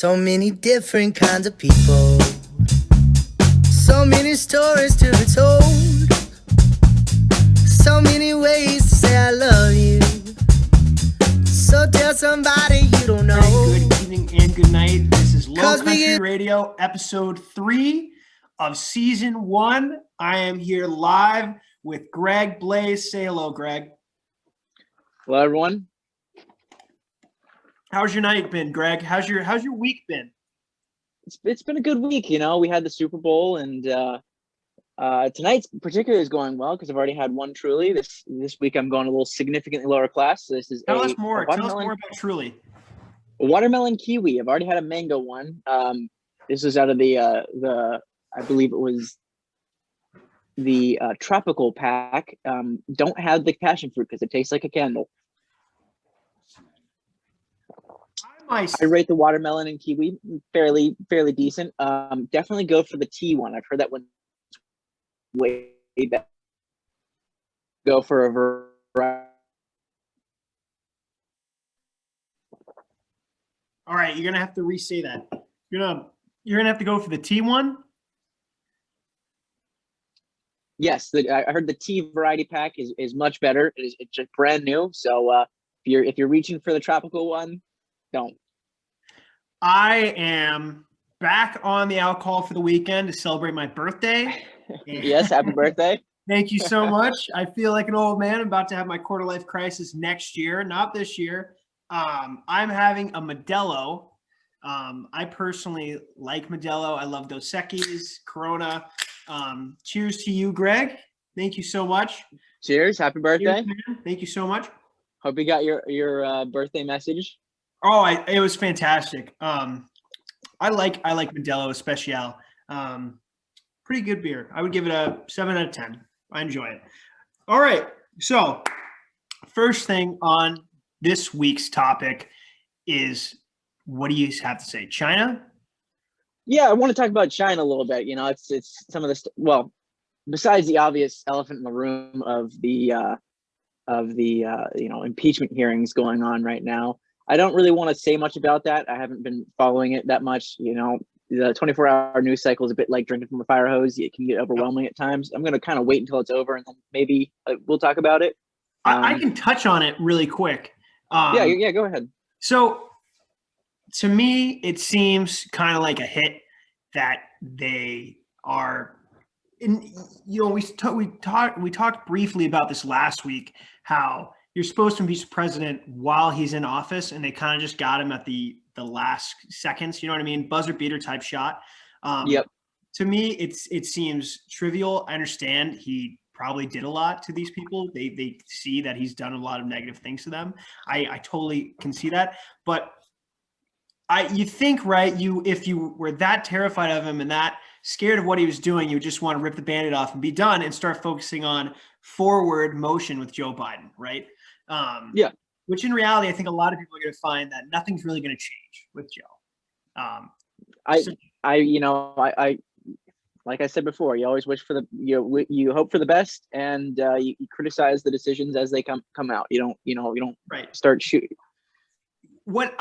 So many different kinds of people, so many stories to be told, so many ways to say I love you. So tell somebody you don't know. Good evening and good night. This is Low Country Radio, episode 3 of season 1. I am here live with Greg Blaze. Say hello, Greg. Hello, everyone. How's your night been, Greg? How's your week been? It's been a good week. You know, we had the Super Bowl, and tonight's particularly is going well because I've already had one Truly. This week I'm going a little significantly lower class. So this is Tell us more about Truly. A watermelon kiwi. I've already had a mango one. This is out of the I believe it was the tropical pack. Don't have the passion fruit because it tastes like a candle. I rate the watermelon and kiwi fairly decent. Definitely go for the tea one. I've heard that one's way better. Go for a variety. All right, you're gonna have to re-say that. You're gonna have to go for the tea one. Yes, I heard the tea variety pack is much better. It's just brand new. So if you're reaching for the tropical one, don't. I am back on the alcohol for the weekend to celebrate my birthday. Yes, happy birthday. Thank you so much. I feel like an old man. I'm about to have my quarter life crisis next year, not this year. I'm having a Modelo. I personally like Modelo. I love Dos Equis, Corona. Cheers to you, Greg. Thank you so much. Cheers. Happy birthday. Cheers, thank you so much. Hope you got your birthday message. Oh, it was fantastic. I like Modelo Especial. Pretty good beer. I would give it a 7 out of 10. I enjoy it. All right. So first thing on this week's topic is, what do you have to say? China? Yeah, I want to talk about China a little bit. You know, it's some of this. Well, besides the obvious elephant in the room of the impeachment hearings going on right now, I don't really want to say much about that. I haven't been following it that much. You know, the 24-hour news cycle is a bit like drinking from a fire hose. It can get overwhelming at times. I'm going to kind of wait until it's over, and then maybe we'll talk about it. I can touch on it really quick. Yeah, go ahead. So to me, it seems kind of like a hit that they are. We talked briefly about this last week, how you're supposed to impeach the president while he's in office, and they kind of just got him at the last seconds. You know what I mean? Buzzer beater type shot. Yep. To me, it seems trivial. I understand he probably did a lot to these people. They see that he's done a lot of negative things to them. I totally can see that. But you think, right, if you were that terrified of him and that scared of what he was doing, you would just want to rip the Band-Aid off and be done and start focusing on forward motion with Joe Biden, right? Yeah. Which in reality, I think a lot of people are going to find that nothing's really going to change with Joe. I like I said before, you always wish for you hope for the best, and you criticize the decisions as they come out. You don't right. Start shooting. What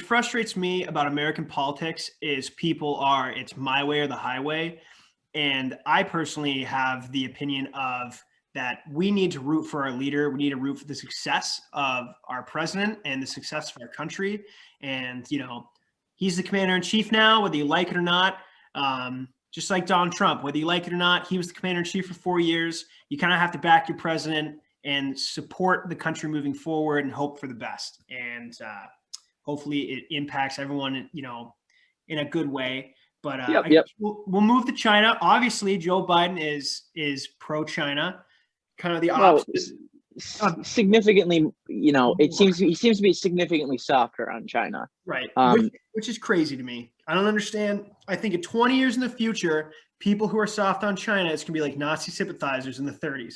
frustrates me about American politics is it's my way or the highway. And I personally have the opinion of that we need to root for our leader. We need to root for the success of our president and the success of our country. And, he's the commander in chief now, whether you like it or not. Just like Donald Trump, whether you like it or not, he was the commander in chief for 4 years. You kind of have to back your president and support the country moving forward and hope for the best. And hopefully it impacts everyone, in a good way. But yep. We'll move to China. Obviously, Joe Biden is pro-China, kind of the opposite. Significantly, he seems to be significantly softer on China. Right, which is crazy to me. I don't understand. I think in 20 years in the future, people who are soft on China, it's going to be like Nazi sympathizers in the 30s.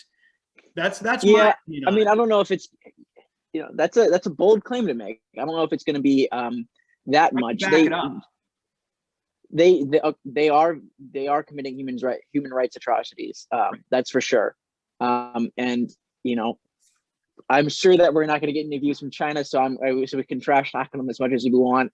That's yeah. I mean, I don't know if it's that's a bold claim to make. I don't know if it's going to be that much. They are committing human rights atrocities. That's for sure. And I'm sure that we're not going to get any views from China, so we can trash talk them as much as we want.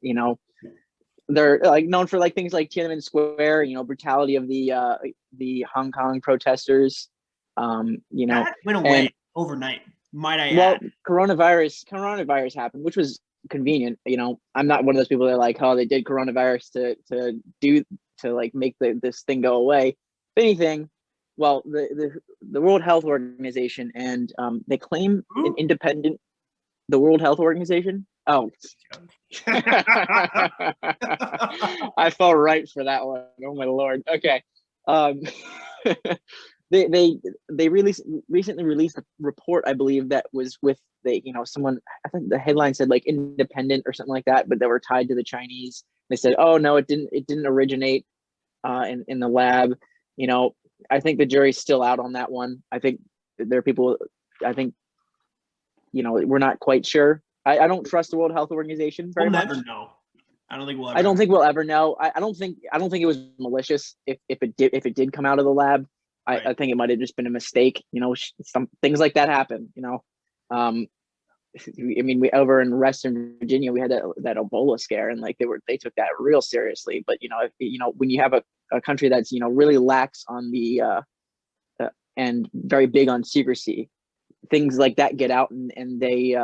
they're like known for like things like Tiananmen Square, brutality of the Hong Kong protesters, That went and away overnight, might I well, add. coronavirus happened, which was convenient. I'm not one of those people that are like, oh, they did coronavirus to like make this thing go away. If anything, well, the World Health Organization and they claim an independent. The World Health Organization. Oh, I fell right for that one. Oh my lord. Okay. Um, they recently released a report, I believe, that was with someone. I think the headline said like independent or something like that, but they were tied to the Chinese. They said, oh no, it didn't originate in the lab. I think the jury's still out on that one. I think there are people. I think we're not quite sure. I don't trust the World Health Organization very much. We'll never know. I don't think we'll ever. I don't think we'll ever know. I don't think it was malicious. If it did come out of the lab, Right. I think it might have just been a mistake. Some things like that happen. I mean, we over in Western Virginia, we had that Ebola scare, and like they took that real seriously. But when you have a country that's really lax on the and very big on secrecy, things like that get out and they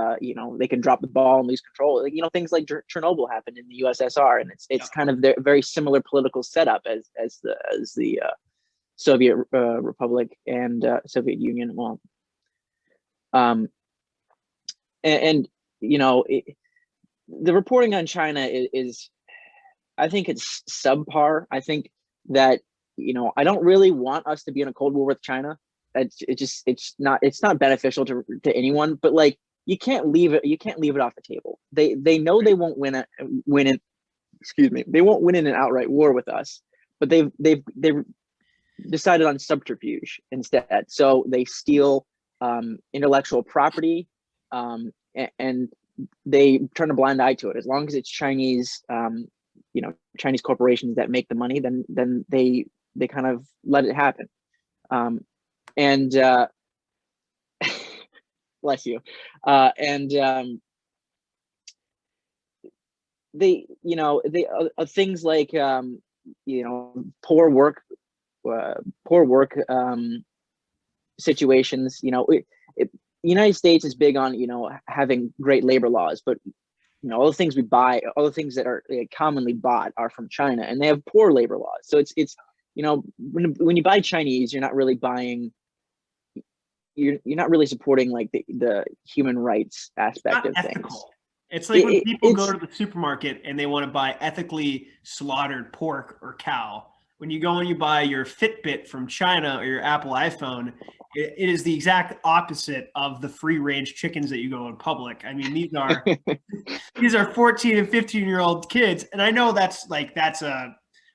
they can drop the ball and lose control. Things like Chernobyl happened in the USSR, and it's kind of their very similar political setup as the Soviet Republic and Soviet Union. Well, and the reporting on China is I think it's subpar. I think that I don't really want us to be in a Cold War with China. It's not beneficial to anyone. But like you can't leave it off the table. They know they won't win it. Excuse me. They won't win in an outright war with us. But they've decided on subterfuge instead. So they steal intellectual property, and they turn a blind eye to it. As long as it's Chinese, Chinese corporations that make the money, then they kind of let it happen. And bless you. And they things like poor work situations. The United States is big on having great labor laws, but all the things we buy, all the things that are commonly bought are from China, and they have poor labor laws. So it's when you buy Chinese, you're not really buying. You're not really supporting like the human rights aspect of ethical. things. It's like when people go to the supermarket and they want to buy ethically slaughtered pork or cow. When you go and you buy your Fitbit from China or your Apple iPhone, it is the exact opposite of the free range chickens that you go in public. I mean, these are 14 and 15-year-old kids, and I know that's a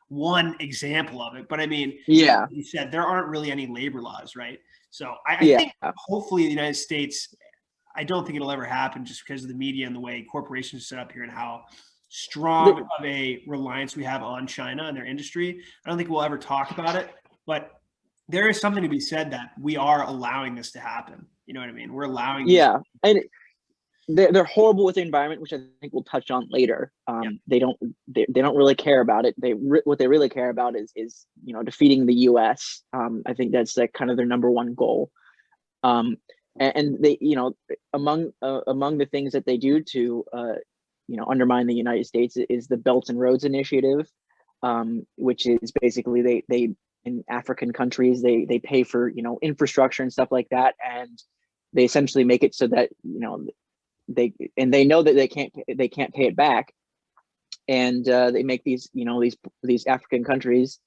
one example of it, but I mean, yeah, like you said, there aren't really any labor laws, right? So I think hopefully the United States, I don't think it'll ever happen just because of the media and the way corporations are set up here and how strong of a reliance we have on China and their industry. I don't think we'll ever talk about it, but there is something to be said that we are allowing this to happen. You know what I mean? We're allowing. Yeah. And they're horrible with the environment, which I think we'll touch on later. They don't really care about it. What they really care about is defeating the U.S. I think that's like kind of their number one goal. And they among the things that they do to undermine the United States is the Belt and Roads Initiative, which is basically they in African countries they pay for infrastructure and stuff like that, and they essentially make it so that they know that they can't pay it back, and they make these African countries,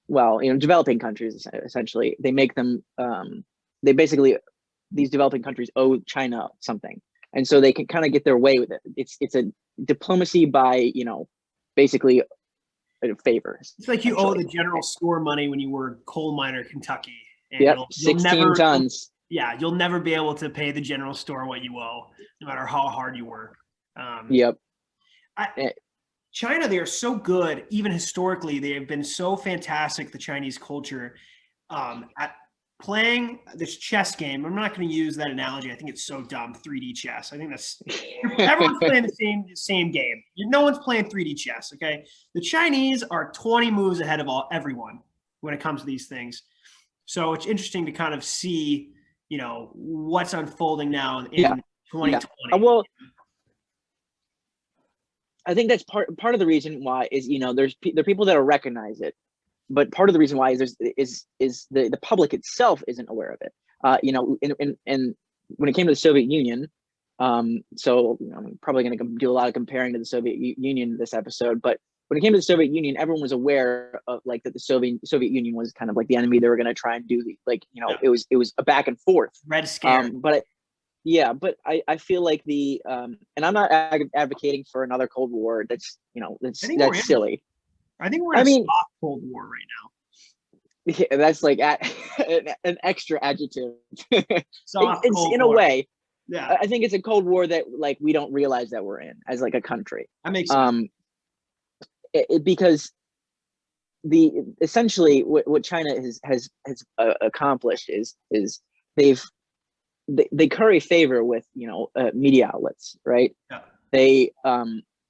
developing countries essentially, they make them they basically, these developing countries owe China something, and so they can kind of get their way with it. It's a diplomacy by basically favors. It's like you owe the general store money when you were a coal miner in Kentucky. And yep, 16 tons. You'll never be able to pay the general store what you owe, no matter how hard you work. Yep. China, they are so good. Even historically, they have been so fantastic, the Chinese culture, at playing this chess game. I'm not going to use that analogy. I think it's so dumb. 3D chess. I think that's everyone's playing the same game. No one's playing 3D chess. Okay, the Chinese are 20 moves ahead of everyone when it comes to these things. So it's interesting to kind of see, what's unfolding now in 2020. Yeah. Well, I think that's part of the reason why is there are people that will recognize it, but part of the reason why is the public itself isn't aware of it. And when it came to the Soviet Union, so I'm probably going to do a lot of comparing to the Soviet Union this episode, but when it came to the Soviet Union, everyone was aware of that the Soviet Union was kind of like the enemy. They were going to try and do it was a back and forth. Red Scare. But I feel like and I'm not advocating for another Cold War. That's silly. I think we're in a soft Cold War right now. Yeah, that's like an extra adjective. Soft it's Cold in War. A way. Yeah. I think it's a Cold War that we don't realize that we're in as a country. That makes sense. Because essentially what China has accomplished is they curry favor with media outlets, right? Yeah. They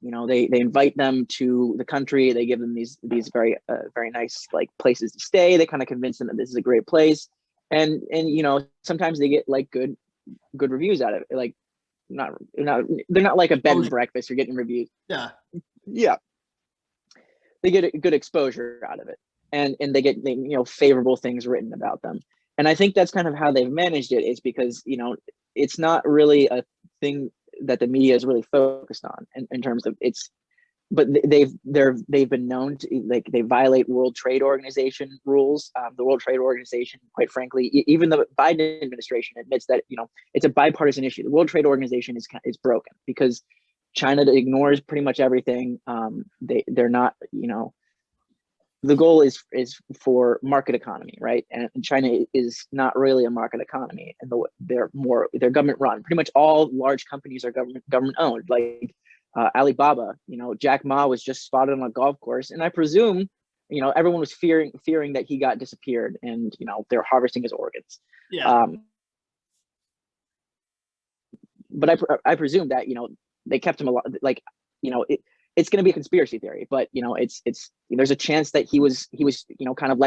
they invite them to the country. They give them these very very nice places to stay. They kind of convince them that this is a great place, and sometimes they get good reviews out of it. They're not like a bed and breakfast. You're getting reviews. Yeah. They get a good exposure out of it, and they get favorable things written about them. And I think that's kind of how they've managed it, is because it's not really a thing that the media is really focused on in terms of but they've been known to they violate World Trade Organization rules. The World Trade Organization, quite frankly, even the Biden administration admits that it's a bipartisan issue. The World Trade Organization is broken because China ignores pretty much everything. They're not, the goal is for market economy, right? And China is not really a market economy, and they're government run. Pretty much all large companies are government owned. Like Alibaba, Jack Ma was just spotted on a golf course, and I presume, everyone was fearing that he got disappeared, and they're harvesting his organs. Yeah. But I presume that they kept him alive. It's going to be a conspiracy theory, but it's there's a chance that he was kind of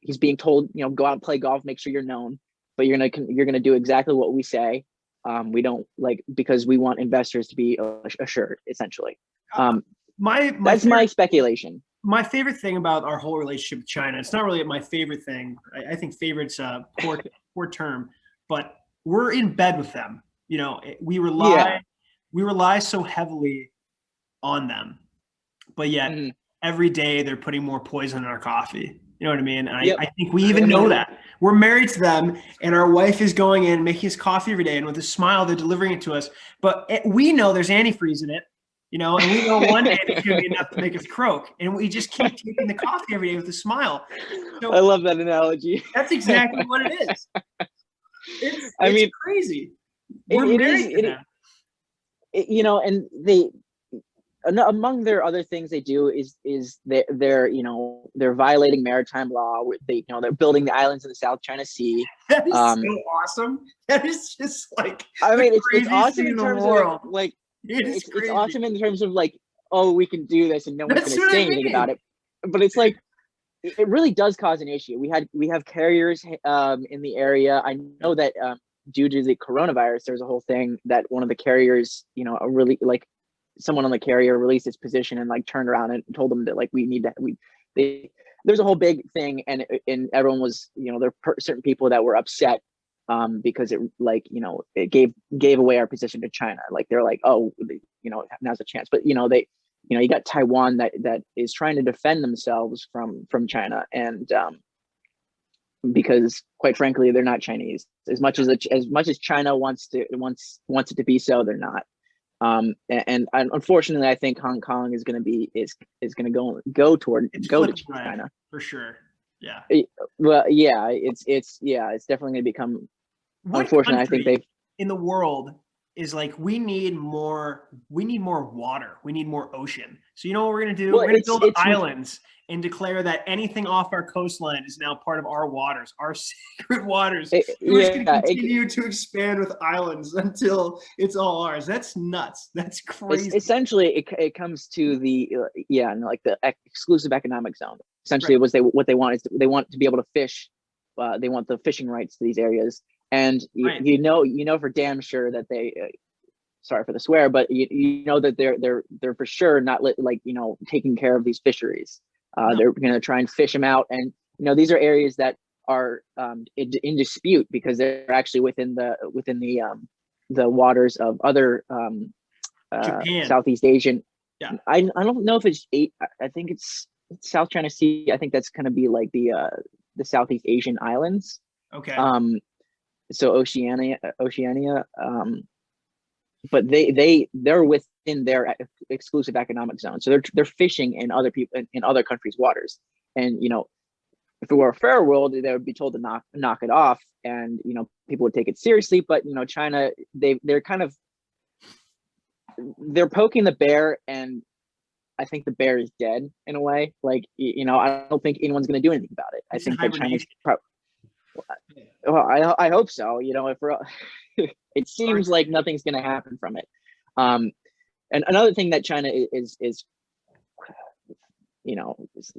he's being told go out and play golf, make sure you're known, but you're gonna do exactly what we say. We don't because we want investors to be assured, essentially. That's my speculation. My favorite thing about our whole relationship with China, it's not really my favorite thing. I think favorite's a poor term, but we're in bed with them. We rely so heavily on them, but yet every day they're putting more poison in our coffee. You know what I mean? And I think we even know that. We're married to them, and our wife is going in, making us coffee every day, and with a smile, they're delivering it to us. But we know there's antifreeze in it, and we know one day it's going to be enough to make us croak. And we just keep taking the coffee every day with a smile. So I love that analogy. That's exactly what it is. It's crazy. We're married to them. And they, among their other things they do is they're violating maritime law. They're building the islands in the South China Sea. That is so awesome. That is just it's awesome in terms of it's awesome in terms of we can do this and no one's going to say anything about it. But it's it really does cause an issue. We have carriers in the area. I know that due to the coronavirus, there's a whole thing that one of the carriers, really someone on the carrier released its position and turned around and told them that there's a whole big thing, and everyone was there are certain people that were upset because it gave away our position to China. They're now's a chance. But you got Taiwan that is trying to defend themselves from China, and because quite frankly they're not Chinese. As much as China wants it to be so, they're not. And unfortunately, I think Hong Kong is going to go to China for sure. Yeah. Well, yeah, it's definitely going to become. What unfortunately, I think in the world is like we need more water. We need more ocean. So you know what we're gonna do? Well, We're gonna build it's islands and declare that anything off our coastline is now part of our waters, our sacred waters. We're just gonna continue to expand with islands until it's all ours. That's nuts. That's crazy. Essentially, it comes to the like the exclusive economic zone. Essentially, Right. what they want is they want to be able to fish. They want the fishing rights to these areas, and Right. you know for damn sure that they. Sorry for the swear, but you know that they're for sure not like taking care of these fisheries. No. They're going to try and fish them out, and these are areas that are in dispute because they're actually within the waters of other Japan. Southeast Asian. Yeah. I don't know if it's eight. I think it's South China Sea. I think that's going to be like the Southeast Asian islands. Okay. So Oceania. But they're within their exclusive economic zone, so they're fishing in other people in other countries' waters. And if it were a fair world, they would be told to knock it off, and people would take it seriously. But China, they're kind of poking the bear, and I think the bear is dead in a way. Like I don't think anyone's going to do anything about it. I think that China's well, I hope so. If we're it seems like nothing's going to happen from it. And another thing that China is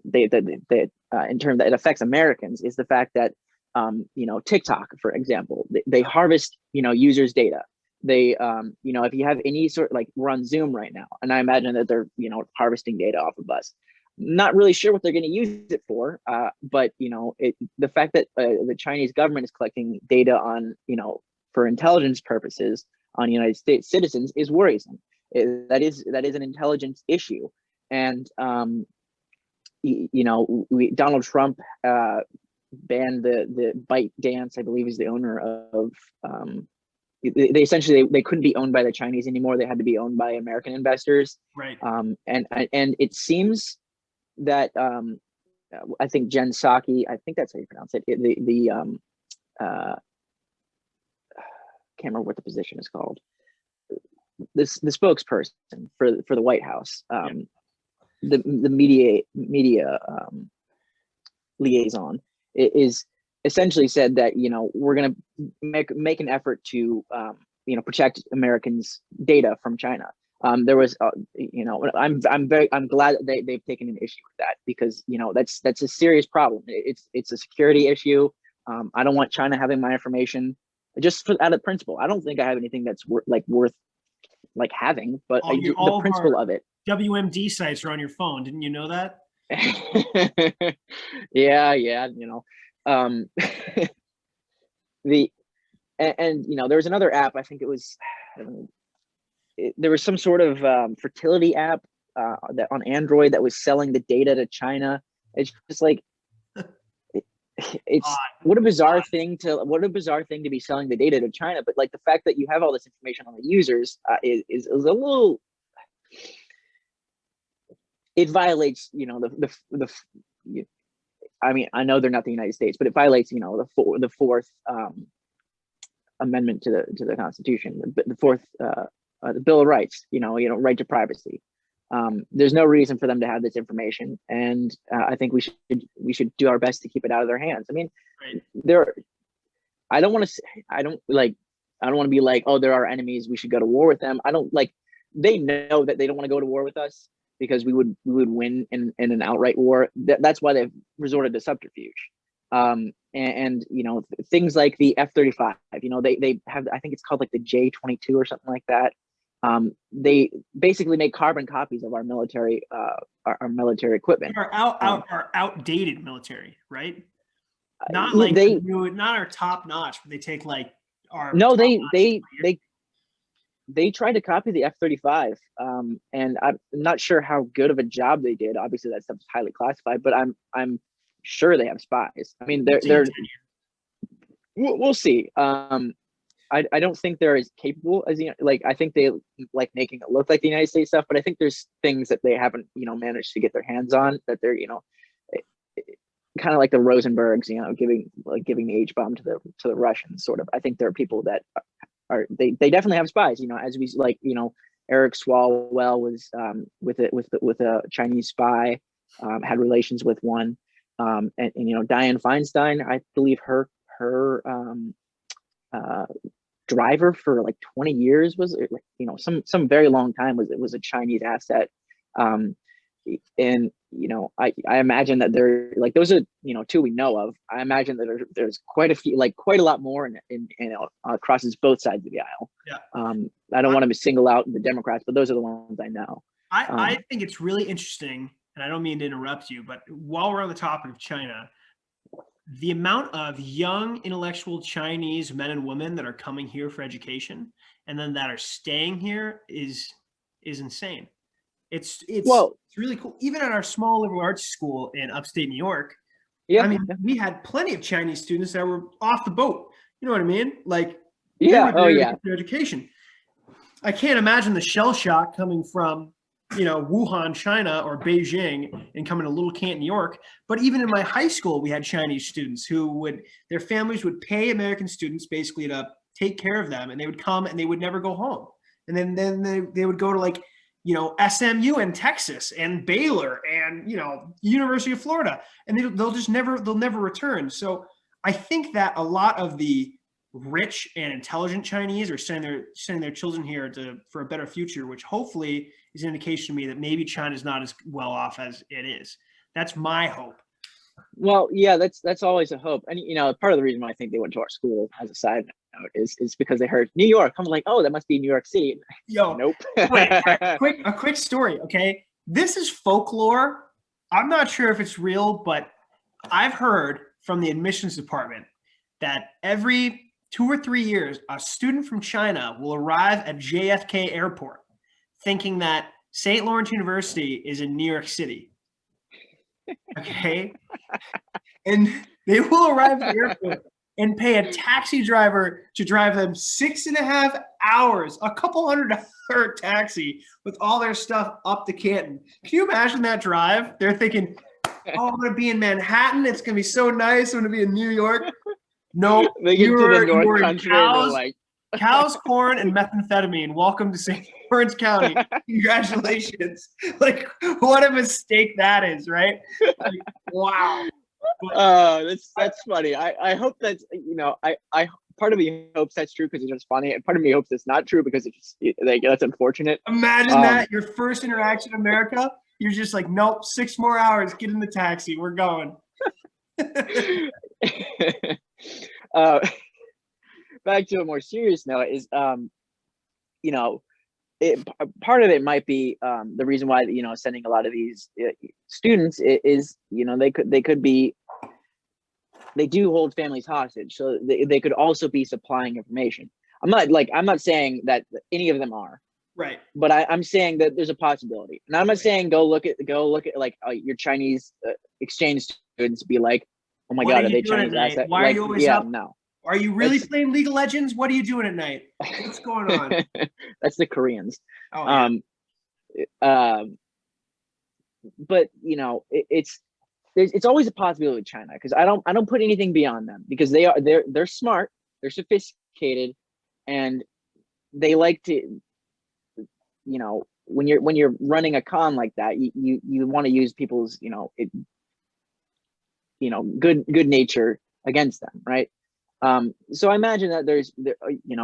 they in terms that it affects Americans is the fact that TikTok, for example, they harvest users' data. They if you have any sort, like we're on Zoom right now, and I imagine that they're harvesting data off of us. Not really sure what they're going to use it for, but the fact that the Chinese government is collecting data on for intelligence purposes on United States citizens is worrisome. That is an intelligence issue, and Donald Trump banned the ByteDance. I believe is the owner of. They essentially they couldn't be owned by the Chinese anymore. They had to be owned by American investors. Right. And it seems that I think Jen Psaki, I think that's how you pronounce it. Can't remember what the position is called. The spokesperson for the White House, the media liaison is essentially said that we're going to make an effort to protect Americans' data from China. There was I'm glad that they've taken an issue with that, because that's a serious problem. It's a security issue. I don't want China having my information just out of principle. I don't think I have anything that's worth having, but the principle of it. WMD sites are on your phone. Didn't you know that? yeah. There was another app. I think it was there was some sort of fertility app that on Android that was selling the data to China. It's just like what a bizarre thing to be selling the data to China. But like the fact that you have all this information on the users is a little. It violates, I mean, I know they're not the United States, but it violates, the fourth amendment to the Constitution, the fourth, the Bill of Rights. Right to privacy. There's no reason for them to have this information, and I think we should do our best to keep it out of their hands. I mean, right. I don't want to be like, oh, they're our enemies, we should go to war with them. I don't like. They know that they don't want to go to war with us, because we would win in an outright war. That's why they've resorted to subterfuge. And things like the F-35. They have, I think it's called like the J-22 or something like that. They basically make carbon copies of our military equipment. Our outdated military, right? Not like not our top notch, but they take like our. No, they tried to copy the F-35, and I'm not sure how good of a job they did. Obviously, that stuff's highly classified, but I'm sure they have spies. I mean, they're we'll see. I don't think they're as capable as I think they like making it look like the United States stuff, but I think there's things that they haven't managed to get their hands on, that they're kind of like the Rosenbergs, giving the H bomb to the Russians, sort of. I think there are people that they definitely have spies. As we like, Eric Swalwell was with a Chinese spy, had relations with one, and Dianne Feinstein, I believe her driver for like 20 years was, some very long time, was a Chinese asset. And I imagine that there, like, those are two we know of. I imagine that there's quite a lot more in crosses both sides of the aisle. Yeah. I don't want to single out the Democrats, but those are the ones I know. I think it's really interesting, and I don't mean to interrupt you, but while we're on the topic of China, the amount of young intellectual Chinese men and women that are coming here for education and then that are staying here is insane. It's really cool. Even at our small liberal arts school in upstate New York, yeah, I mean, we had plenty of Chinese students that were off the boat. You know what I mean? Like, yeah, they were there to get their education. I can't imagine the shell shock coming from, Wuhan, China, or Beijing, and coming to Little Canton, New York. But even in my high school, we had Chinese students their families would pay American students basically to take care of them, and they would come and they would never go home. And then they would go to, like, SMU and Texas and Baylor and, University of Florida, and they'll never return. So I think that a lot of the rich and intelligent Chinese are sending their children here for a better future, which hopefully is an indication to me that maybe China's not as well off as it is. That's my hope. Well, yeah, that's always a hope. And part of the reason why I think they went to our school, as a side note, is because they heard New York. I'm like, oh, that must be New York City. Yo, nope. Wait, a quick story, okay? This is folklore. I'm not sure if it's real, but I've heard from the admissions department that every 2 or 3 years, a student from China will arrive at JFK Airport thinking that St. Lawrence University is in New York City. Okay? And they will arrive at the airport and pay a taxi driver to drive them 6.5 hours, a couple $100 taxi with all their stuff up to Canton. Can you imagine that drive? They're thinking, oh, I'm going to be in Manhattan. It's going to be so nice. I'm going to be in New York. No, they get to the North Country and they're like, cows, corn, and methamphetamine. Welcome to St. Lawrence County. Congratulations. Like, what a mistake that is, right? Like, wow. That's funny. I hope that's, I part of me hopes that's true because it's just funny, and part of me hopes it's not true because that's unfortunate. Imagine that your first interaction in America, you're just like, nope, 6 more hours, get in the taxi, we're going. Back to a more serious note is, part of it might be the reason why sending a lot of these students is they do hold families hostage, so they could also be supplying information. I'm not saying that any of them are right, but I'm saying that there's a possibility, and I'm not saying go look at like your Chinese exchange students, be like, oh my God, are they Chinese asset? Why are you always up? No. Are you really playing League of Legends? What are you doing at night? What's going on? That's the Koreans. Oh, yeah. But it's always a possibility with China, because I don't put anything beyond them, because they're smart, they're sophisticated, and they like to, when you're running a con like that, you want to use people's good nature against them, right? So I imagine that there's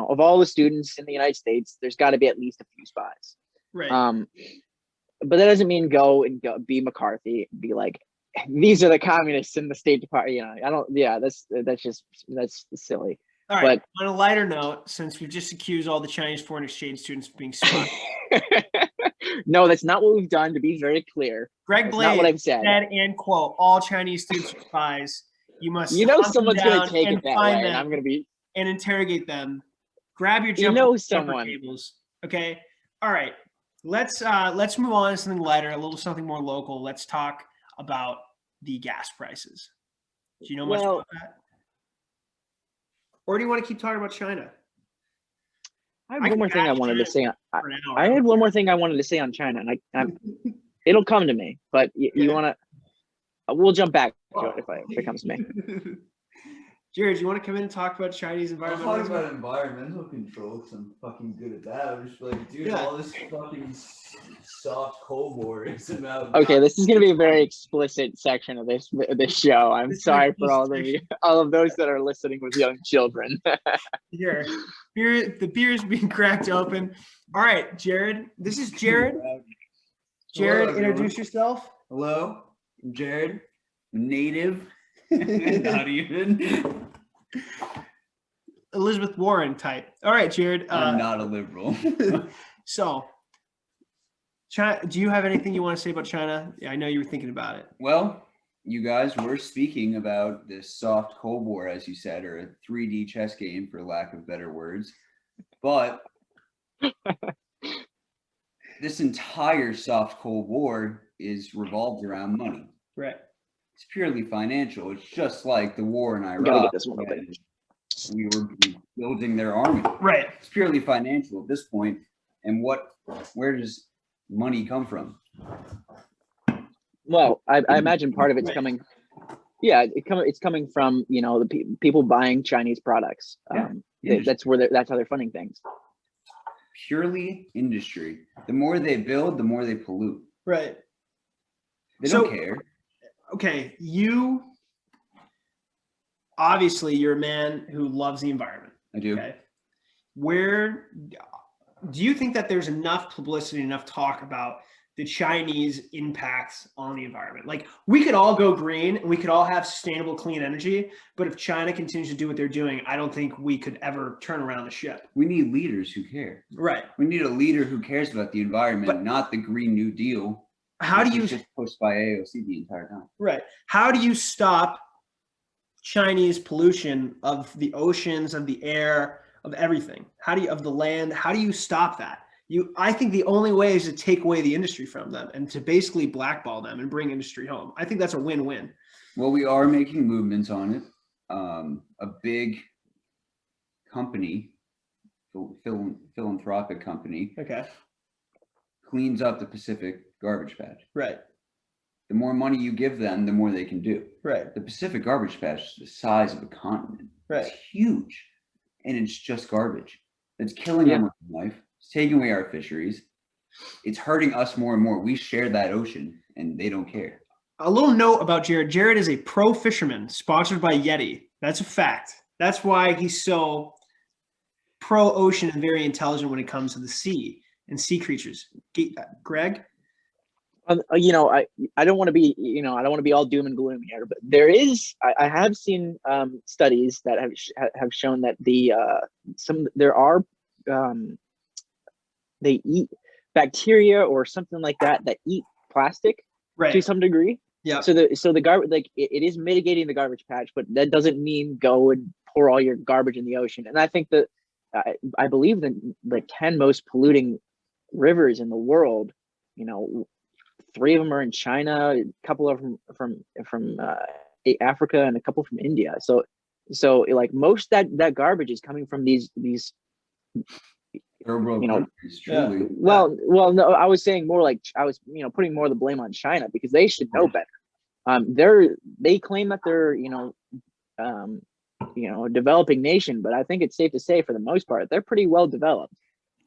of all the students in the United States, there's got to be at least a few spies. Right. But that doesn't mean go be McCarthy and be like, these are the communists in the State Department. That's silly. All right. But on a lighter note, since we just accused all the Chinese foreign exchange students of being spies. No, that's not what we've done, to be very clear. Greg Blade not what I've said, and quote, all Chinese students are spies. You must someone's going to take it that way, and I'm going to be and interrogate them. Grab your jumper someone cables. Okay. All right. Let's move on to something lighter, a little something more local. Let's talk about the gas prices. Do you know much about that? Or do you want to keep talking about China? I had one more thing I wanted to say. I had one more thing I wanted to say on China, and it'll come to me. But you want to? We'll jump back to it if it comes to me. Jarrod, you want to come in and talk about Chinese I'm talking environmentalism? about environmental control because I'm fucking good at that. I'm just like, dude, all this fucking soft Cold War is about. Okay, this is gonna be a very explicit section of this show. I'm sorry for all of those that are listening with young children. Here, the beer is being cracked open. All right, Jarrod. This is Jarrod. Jarrod, introduce yourself. Hello, I'm Jarrod. Native. Not even. Elizabeth Warren type. All right, Jarrod. I'm not a liberal. So, China, do you have anything you want to say about China? I know you were thinking about it. Well, you guys were speaking about this soft Cold War, as you said, or a 3D chess game, for lack of better words. But this entire soft Cold War is revolved around money. Right. It's purely financial. It's just like the war in Gotta get Iraq. this one open. We were building their army. Right. It's purely financial at this point. And where does money come from? Well, I imagine part of it's coming. Yeah, it's coming from the people buying Chinese products. That's how they're funding things. Purely industry. The more they build, the more they pollute. Right. They don't care. Okay, obviously you're a man who loves the environment. I do. Okay. Where do you think that there's enough publicity, enough talk about the Chinese impacts on the environment? Like, we could all go green and we could all have sustainable, clean energy, but if China continues to do what they're doing, I don't think we could ever turn around the ship. We need leaders who care. Right. We need a leader who cares about the environment, not the Green New Deal. How do you just pushed by AOC the entire time? Right. How do you stop Chinese pollution of the oceans, of the air, of everything? Of the land? How do you stop that? I think the only way is to take away the industry from them and to basically blackball them and bring industry home. I think that's a win-win. Well, we are making movements on it. A big company, philanthropic company, Okay. cleans up the Pacific garbage patch. Right. The more money you give them, the more they can do. Right. The Pacific garbage patch is the size of a continent. Right. It's huge. And it's just garbage. It's killing our life. It's taking away our fisheries. It's hurting us more and more. We share that ocean and they don't care. A little note about Jarrod. Jarrod is a pro fisherman sponsored by Yeti. That's a fact. That's why he's so pro ocean and very intelligent when it comes to the sea and sea creatures. Greg? I don't want to be, I don't want to be all doom and gloom here, but I have seen studies that have shown that they eat bacteria or something like that eat plastic to some degree. Yeah. So the garbage, like it is mitigating the garbage patch, but that doesn't mean go and pour all your garbage in the ocean. And I think that I believe that the 10 most polluting rivers in the world, 3 of them are in China, a couple of them from Africa, and a couple from India. So like most that garbage is coming from these Third world countries, truly. Well, no, I was saying more like I was putting more of the blame on China because they should know better. They claim that they're a developing nation, but I think it's safe to say for the most part they're pretty well developed.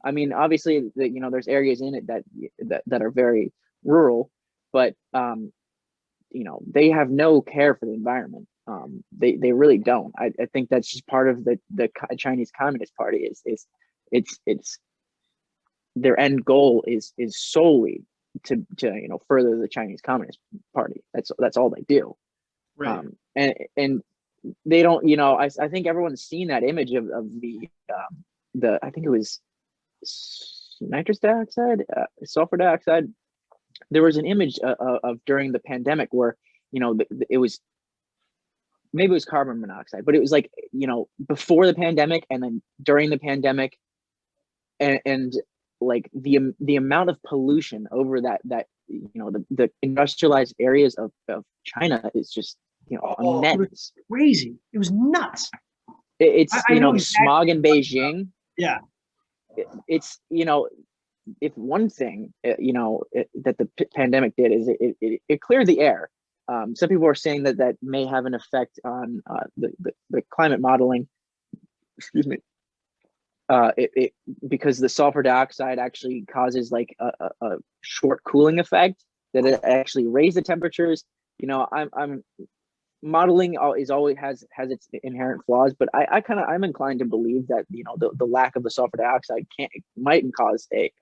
I mean, obviously, there's areas in it that are very rural, but they have no care for the environment. They really don't. I think that's just part of the Chinese Communist Party is it's their end goal is solely to further the Chinese Communist Party. That's all they do. Right. And they don't. I think everyone's seen that image of the I think it was nitrous dioxide, sulfur dioxide. There was an image of during the pandemic where it was, maybe it was carbon monoxide, but it was like before the pandemic and then during the pandemic, and like the amount of pollution over that the industrialized areas of China is just immense. It was crazy. It was nuts. It's I know smog in Beijing. Yeah. It's if one thing that the pandemic did is it cleared the air. some people are saying that that may have an effect on the climate modeling. Excuse me. Because the sulfur dioxide actually causes like a short cooling effect, that it actually raise the temperatures. I'm modeling is always has its inherent flaws, but I'm inclined to believe that the lack of the sulfur dioxide might cause a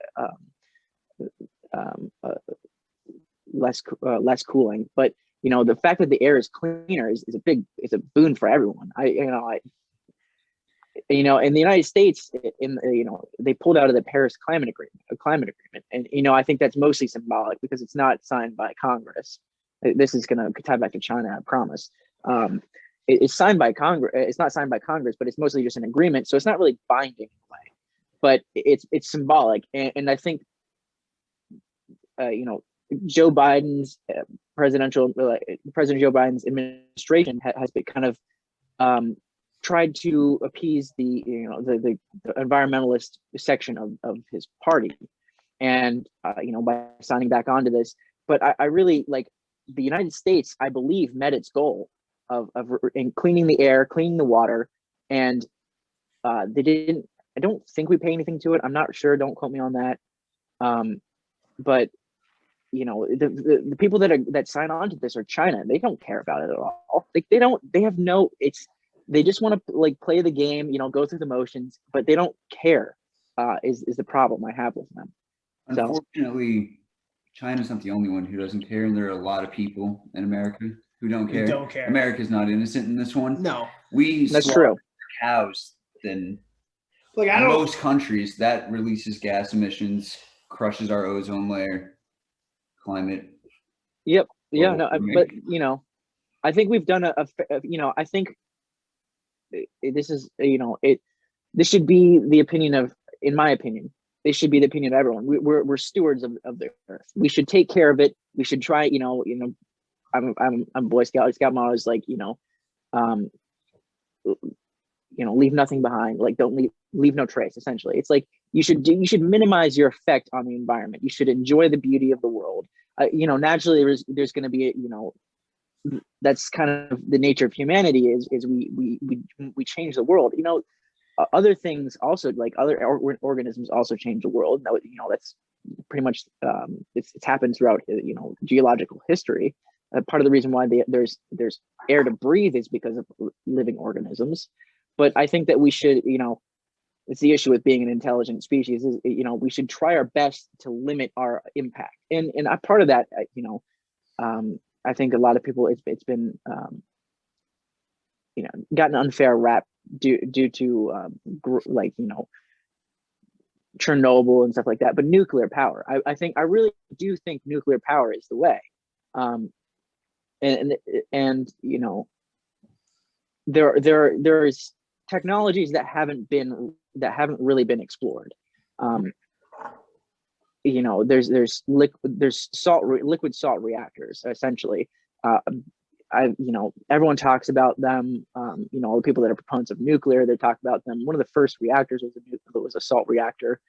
less cooling. But the fact that the air is cleaner is a boon for everyone. In the United States, they pulled out of the Paris climate agreement, and I think that's mostly symbolic because it's not signed by Congress. This is going to tie back to China, I promise. It's signed by Congress. It's not signed by Congress, but it's mostly just an agreement, so it's not really binding in a way. But it's symbolic, and I think Joe Biden's President Joe Biden's administration has been kind of tried to appease the environmentalist section of his party, and by signing back onto this. But I really like the United States. I believe met its goal of in cleaning the air, cleaning the water, and they didn't. I don't think we pay anything to it. I'm not sure. Don't quote me on that. But the people that sign on to this are China. They don't care about it at all. Like they have no. They just want to like play the game, go through the motions, but they don't care. Is the problem I have with them? Unfortunately, China's not the only one who doesn't care, and there are a lot of people in America who don't care. Don't care. America's not innocent in this one. No, That's true. Cows than like most countries. That releases gas emissions, crushes our ozone layer, climate. Yep. Yeah. No. But I think we've done I think this is this should be the opinion of, in my opinion, this should be the opinion of everyone. We're stewards of the earth. We should take care of it. We should try. I'm Boy Scout. Scout motto is like leave nothing behind. Like don't leave no trace. Essentially, it's like you should minimize your effect on the environment. You should enjoy the beauty of the world. Naturally there's going to be that's kind of the nature of humanity is we change the world. Other things also, like other organisms also change the world. That's pretty much it's happened throughout geological history. Part of the reason why there's air to breathe is because of living organisms. But I think that we should it's the issue with being an intelligent species is we should try our best to limit our impact, and part of that I think a lot of people it's been gotten unfair rap due to Chernobyl and stuff like that. But nuclear power, I really do think nuclear power is the way. There's technologies that haven't really been explored. There's liquid salt reactors essentially. Everyone talks about them. The people that are proponents of nuclear, they talk about them. One of the first reactors was a salt reactor.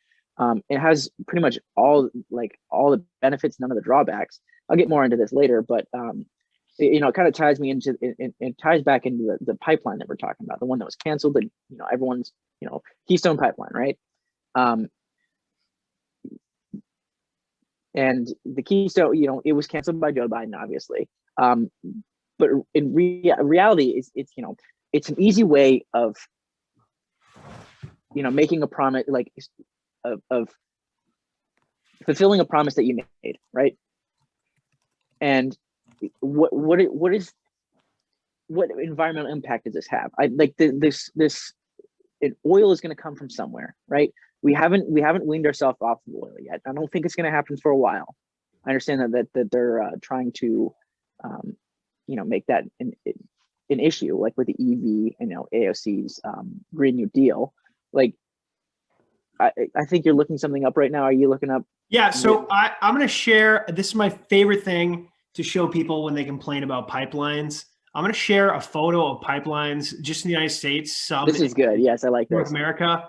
It has pretty much all the benefits, none of the drawbacks. I'll get more into this later, but it kind of ties me into it ties back into the pipeline that we're talking about, the one that was canceled, that everyone's Keystone Pipeline, right? And the Keystone, it was canceled by Joe Biden, obviously. But in reality, it's an easy way of making a promise, like of fulfilling a promise that you made, right? And what environmental impact does this have? Oil is going to come from somewhere, right? We haven't weaned ourselves off of oil yet. I don't think it's going to happen for a while. I understand that they're trying to make that an issue, like with the EV and AOC's Green New Deal. Like I think you're looking something up right now. Are you looking up? Yeah. So I'm going to share. This is my favorite thing to show people when they complain about pipelines. I'm going to share a photo of pipelines just in the United States. This is good. Yes, I like this. North America.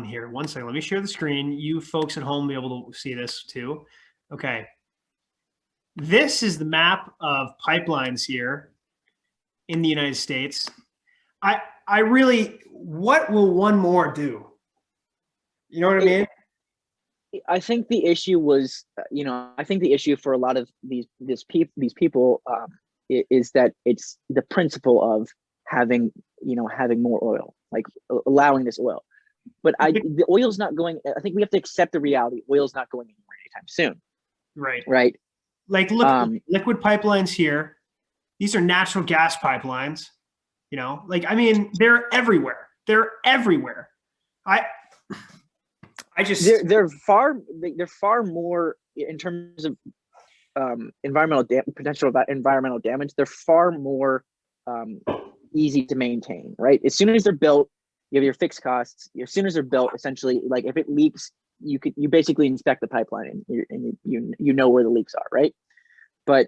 Here, one second. Let me share the screen. You folks at home will be able to see this too. Okay. this is the map of pipelines here in the United States. I really, what will one more do? You know what I mean? I think the issue was, I think the issue for a lot of these people is that it's the principle of having more oil, like allowing this oil. But the oil's not going. I think we have to accept the reality. Oil's not going anywhere anytime soon. Right. Right. Like, look, liquid pipelines here. These are natural gas pipelines. Like, I mean, they're everywhere. They're everywhere. I just they're far more in terms of potential environmental damage. They're far more easy to maintain, right? As soon as they're built, you have your fixed costs. As soon as they're built, essentially, like if it leaks, you basically inspect the pipeline and you know where the leaks are, right? But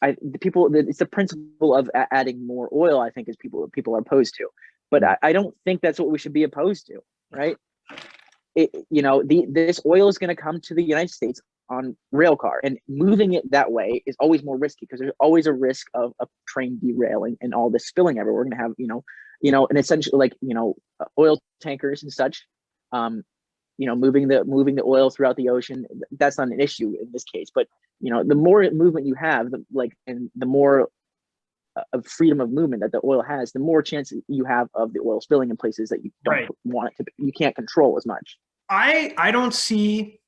it's the principle of adding more oil, I think, is people are opposed to. But I don't think that's what we should be opposed to, right? This oil is going to come to the United States on rail car, and moving it that way is always more risky because there's always a risk of a train derailing and all this spilling everywhere. We're going to have, and essentially like, oil tankers and such, moving the oil throughout the ocean. That's not an issue in this case, but the more movement you have, and the more of freedom of movement that the oil has, the more chance you have of the oil spilling in places that you don't want it to, you can't control as much. I don't see,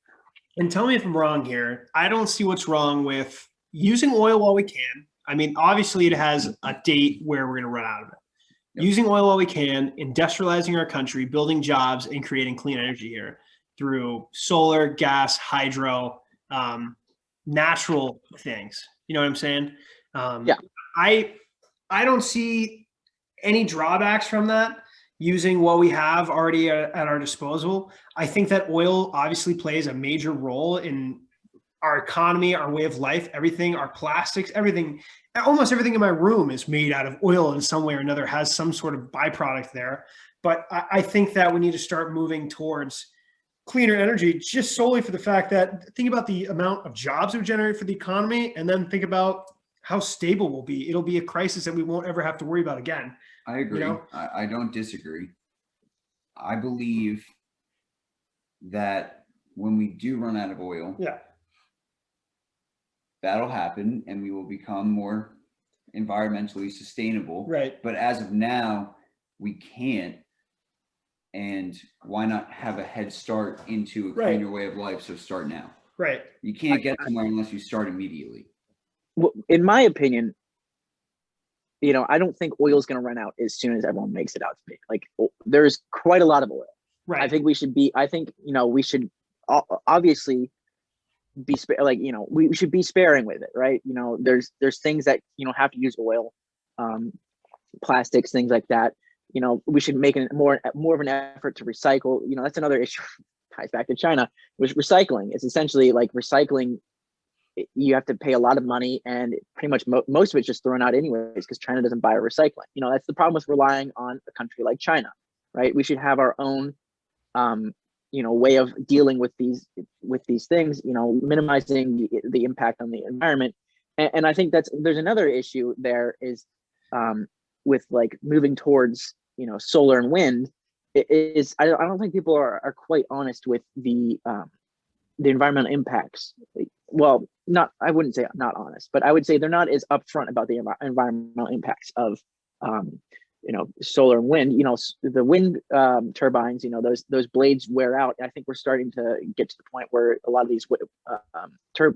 and tell me if I'm wrong here, I don't see what's wrong with using oil while we can. I mean, obviously it has a date where we're going to run out of it. Yep. Using oil while we can, industrializing our country, building jobs, and creating clean energy here through solar, gas, hydro, natural things. You know what I'm saying? Yeah. I don't see any drawbacks from that, using what we have already at our disposal. I think that oil obviously plays a major role in our economy, our way of life, everything, our plastics, everything. Almost everything in my room is made out of oil in some way or another, has some sort of byproduct there. But I think that we need to start moving towards cleaner energy, just solely for the fact that, think about the amount of jobs it would generate for the economy, and then think about how stable we'll be. It'll be a crisis that we won't ever have to worry about again. I agree. I don't disagree. I believe that when we do run out of oil, that'll happen and we will become more environmentally sustainable. Right. But as of now, we can't. And why not have a head start into a cleaner way of life? So start now. Right. You can't get somewhere unless you start immediately. Well, in my opinion, I don't think oil is going to run out as soon as everyone makes it out to be. Like, there's quite a lot of oil. Right. I think we should obviously be we should be sparing with it, right? There's things that have to use oil, plastics, things like that. We should make more of an effort to recycle. That's another issue. Ties back to China, which recycling. It's essentially like recycling. You have to pay a lot of money, and pretty much most of it's just thrown out anyways because China doesn't buy recycling. That's the problem with relying on a country like China, right? We should have our own way of dealing with these things, minimizing the impact on the environment. And I think there's another issue there is with like moving towards solar and wind. I don't think people are quite honest with the environmental impacts. Well, I wouldn't say not honest, but I would say they're not as upfront about the environmental impacts of solar and wind. The wind turbines, those blades wear out. I think we're starting to get to the point where a lot of these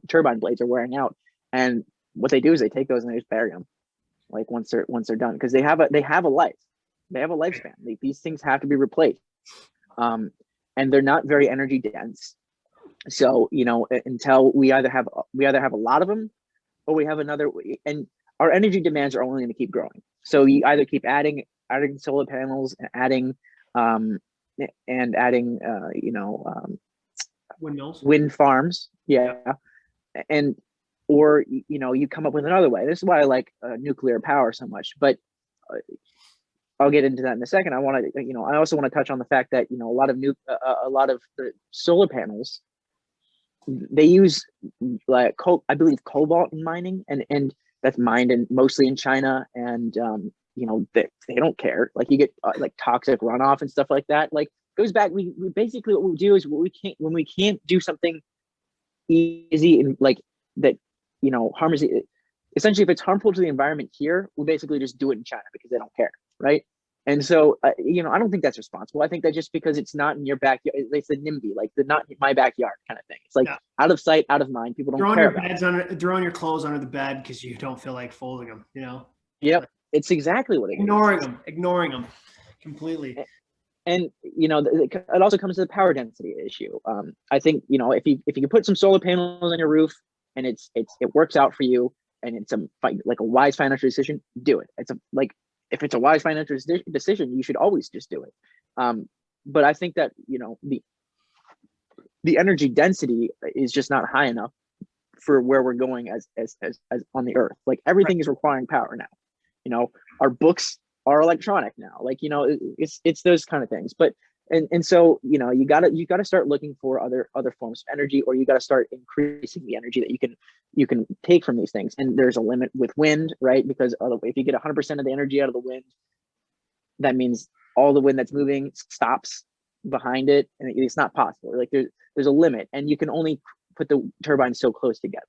turbine blades are wearing out, and what they do is they take those and they just bury them, like once they're done, because they have a life, they have a lifespan. These things have to be replaced, and they're not very energy dense. So until we either have a lot of them, or we have another, and our energy demands are only going to keep growing. So you either keep adding solar panels and adding windmills, wind farms, and or you come up with another way. This is why I like nuclear power so much. But I'll get into that in a second. I also want to touch on the fact that a lot of the solar panels they use like I believe cobalt in mining, and that's mined mostly in China, and they don't care. Like you get like toxic runoff and stuff like that. Like goes back. We basically what we do is when we can't do something easy and like that, harms it. Essentially, if it's harmful to the environment here, we basically just do it in China because they don't care, right? And so, I don't think that's responsible. I think that just because it's not in your backyard, it's the NIMBY, like the not my backyard kind of thing. It's like out of sight, out of mind. People don't care about it. Throwing your clothes under the bed because you don't feel like folding them. Yep, it's exactly what it is. Ignoring them completely. And it also comes to the power density issue. I think if you can put some solar panels on your roof and it works out for you, and it's like a wise financial decision, do it. If it's a wise financial decision, you should always just do it. But I think that the energy density is just not high enough for where we're going as on the earth. Like everything is requiring power now. Our books are electronic now. Like it's those kind of things. But and so you gotta start looking for other forms of energy, or you gotta start increasing the energy that you can take from these things. And there's a limit with wind, right? Because if you get 100% of the energy out of the wind, that means all the wind that's moving stops behind it, and it's not possible. Like there's a limit, and you can only put the turbines so close together.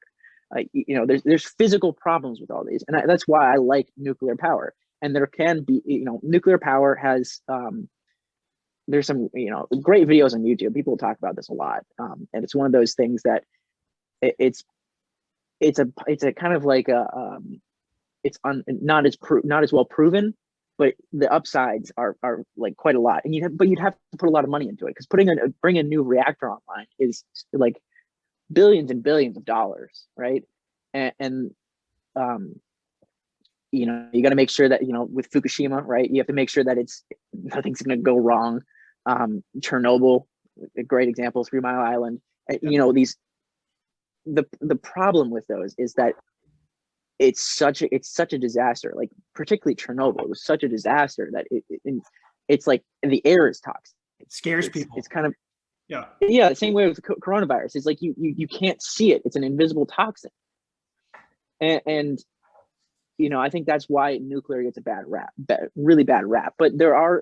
There's physical problems with all these, and that's why I like nuclear power. And there can be, nuclear power has there's some great videos on YouTube. People talk about this a lot, and it's one of those things that it's a kind of like not as well proven, but the upsides are like quite a lot. And you'd have to put a lot of money into it, because bring a new reactor online is like billions and billions of dollars, right? And you got to make sure that with Fukushima, right, you have to make sure that nothing's going to go wrong. Chernobyl, a great example, 3 Mile Island. The problem with those is that it's such a disaster. Like particularly Chernobyl was such a disaster that it's like the air is toxic. It scares people. It's kind of the same way with coronavirus. It's like you can't see it. It's an invisible toxin, and I think that's why nuclear gets a bad rap, really bad rap. But there are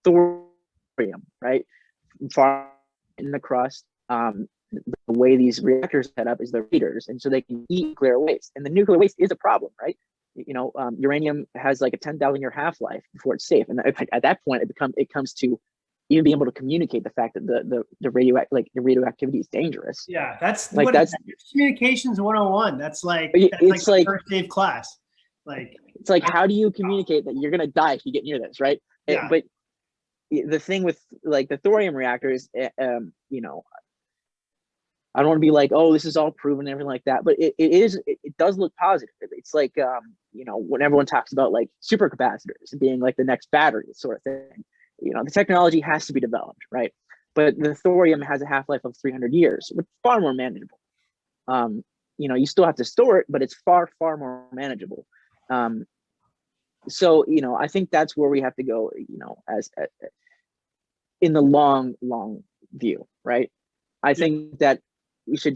thorium, right, far in the crust. The way these reactors set up is they're heaters, and so they can eat nuclear waste. And the nuclear waste is a problem, right? Uranium has like a 10,000 year half-life before it's safe, and at that point it comes to even being able to communicate the fact that the radioactivity is dangerous. Yeah, that's communications 101. That's like first day of class. Like it's like, how do you communicate that you're gonna die if you get near this, right? Yeah. But the thing with like the thorium reactors, I don't want to be like, oh, this is all proven and everything like that, but it does look positive. It's like when everyone talks about like supercapacitors being like the next battery sort of thing. The technology has to be developed, right? But the thorium has a half-life of 300 years, which is far more manageable. You still have to store it, but it's far, far more manageable. So, I think that's where we have to go, as in the long, long view, right? I think that we should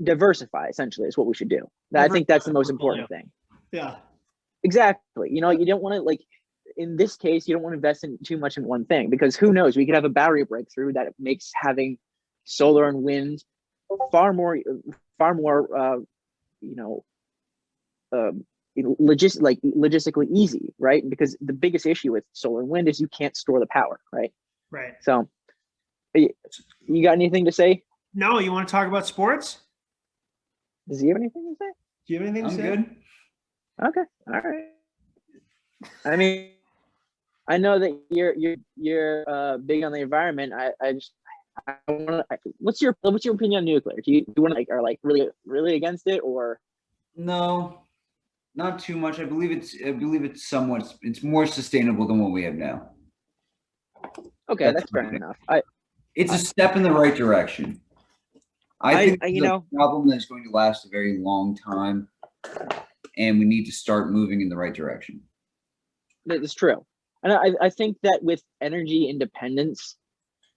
diversify, essentially, is what we should do. I think that's the most important thing. Yeah. Exactly. You don't want to, like, in this case, you don't want to invest in too much in one thing, because who knows, we could have a battery breakthrough that makes having solar and wind far more logistically easy, right? Because the biggest issue with solar and wind is you can't store the power, right? Right. So you got anything to say? No, you want to talk about sports? Does he have anything to say? Do you have anything to say? Good. Okay. All right. I mean, I know that you're big on the environment. I want to. What's your opinion on nuclear? Do you want to are really against it, or? No, not too much. I believe it's more sustainable than what we have now. Okay, that's fair enough. It's a step in the right direction. I think it's a problem that's going to last a very long time, and we need to start moving in the right direction. That is true. And I think that with energy independence,